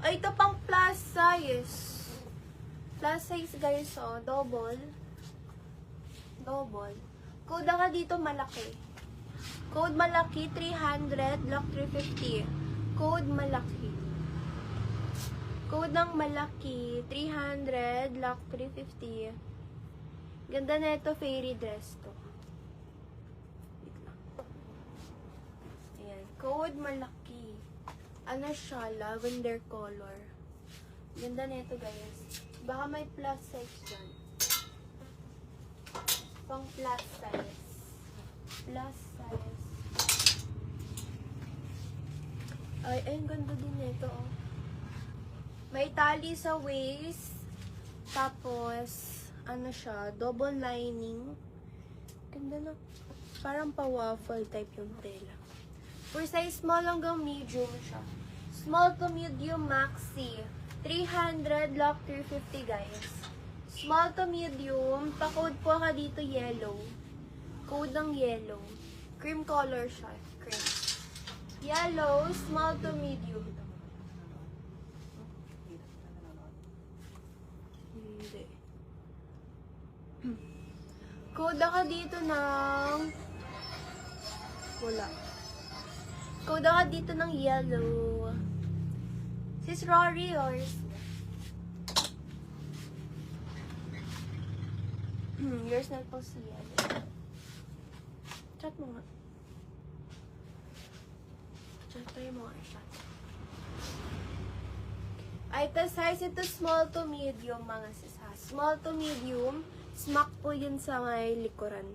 Ay, ito pang plus size. Plus size guys, oh. Double. Double. Code ka dito malaki. Code malaki, 300, block 350. Code malaki. Code ng malaki, 300, block 350. Ganda na ito, fairy dress to. Wait lang. Ayan, code malaki. Ano siya, lavender color. Ganda na ito guys. Baka may plus size dyan. Pang plus size. Plus size. Ay, ang ganda din nito, oh. May tali sa waist. Tapos, ano siya, double lining. Ganda na. Parang pa-waffle type yung tela. For size small hanggang medium siya. Small to medium maxi. 300, lock 350 guys. Small to medium. Pa-code po ka dito yellow. Code ng yellow. Cream color siya. Cream. Yellow, small to medium. Hindi. Code ka dito ng... Wala. Code ka dito ng yellow. Sis Rory, yours. Yours na po si yellow. Chat mo nga. Chat tayo mga chat. Ay, ito size ito small to medium mga sis ha. Small to medium. Smack po yun sa may likuran.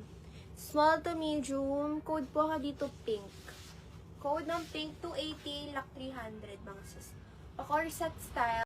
Small to medium. Code po ka dito pink. Code ng pink 280, lock 300 mga sis. Pa-corset style.